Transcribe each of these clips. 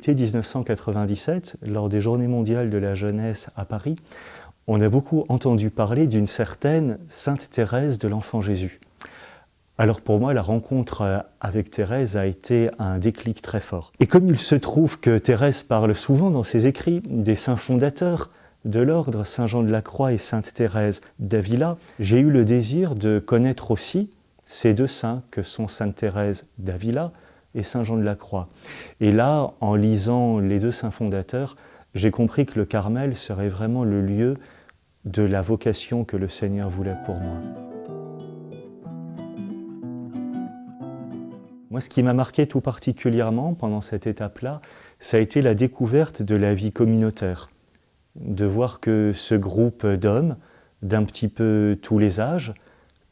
l'été 1997, lors des Journées mondiales de la jeunesse à Paris, on a beaucoup entendu parler d'une certaine Sainte Thérèse de l'Enfant Jésus. Alors pour moi, la rencontre avec Thérèse a été un déclic très fort. Et comme il se trouve que Thérèse parle souvent dans ses écrits des saints fondateurs de l'ordre, Saint Jean de la Croix et Sainte Thérèse d'Avila, j'ai eu le désir de connaître aussi ces deux saints que sont Sainte Thérèse d'Avila et Saint Jean de la Croix. Et là, en lisant les deux saints fondateurs, j'ai compris que le Carmel serait vraiment le lieu de la vocation que le Seigneur voulait pour moi. Moi, ce qui m'a marqué tout particulièrement pendant cette étape-là, ça a été la découverte de la vie communautaire. De voir que ce groupe d'hommes, d'un petit peu tous les âges,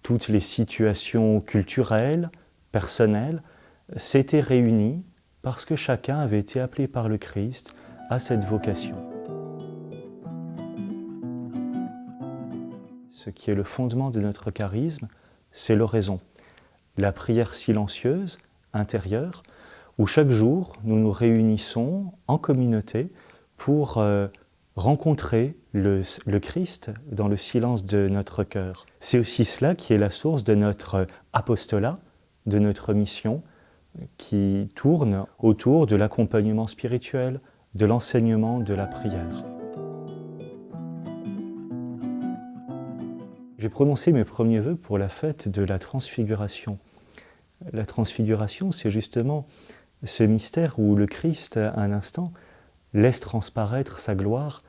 toutes les situations culturelles, personnelles, s'étaient réunis parce que chacun avait été appelé par le Christ à cette vocation. Ce qui est le fondement de notre charisme, c'est l'oraison, la prière silencieuse, intérieure, où chaque jour nous nous réunissons en communauté pour rencontrer le Christ dans le silence de notre cœur. C'est aussi cela qui est la source de notre apostolat, de notre mission, qui tourne autour de l'accompagnement spirituel, de l'enseignement, de la prière. J'ai prononcé mes premiers vœux pour la fête de la Transfiguration. La Transfiguration, c'est justement ce mystère où le Christ, à un instant, laisse transparaître sa gloire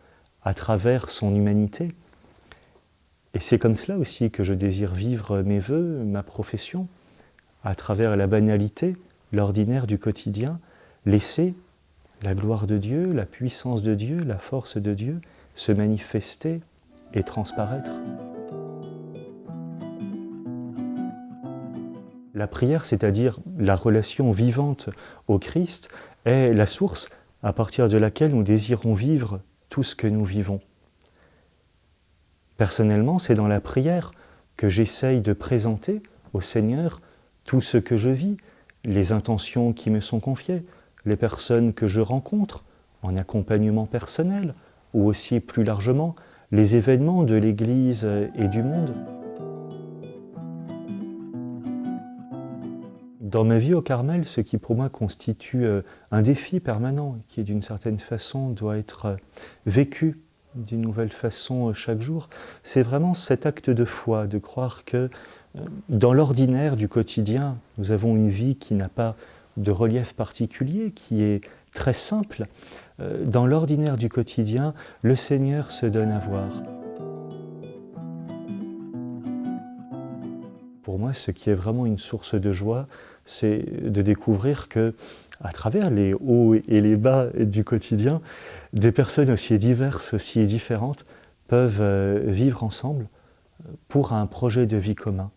à travers son humanité. Et c'est comme cela aussi que je désire vivre mes vœux, ma profession, à travers la banalité, l'ordinaire du quotidien, laisser la gloire de Dieu, la puissance de Dieu, la force de Dieu se manifester et transparaître. La prière, c'est-à-dire la relation vivante au Christ, est la source à partir de laquelle nous désirons vivre tout ce que nous vivons. Personnellement, c'est dans la prière que j'essaye de présenter au Seigneur tout ce que je vis, les intentions qui me sont confiées, les personnes que je rencontre en accompagnement personnel, ou aussi plus largement les événements de l'Église et du monde. Dans ma vie au Carmel, ce qui pour moi constitue un défi permanent, qui d'une certaine façon doit être vécu d'une nouvelle façon chaque jour, c'est vraiment cet acte de foi, de croire que dans l'ordinaire du quotidien, nous avons une vie qui n'a pas de relief particulier, qui est très simple. Dans l'ordinaire du quotidien, le Seigneur se donne à voir. Pour moi, ce qui est vraiment une source de joie, c'est de découvrir que, à travers les hauts et les bas du quotidien, des personnes aussi diverses, aussi différentes, peuvent vivre ensemble pour un projet de vie commun.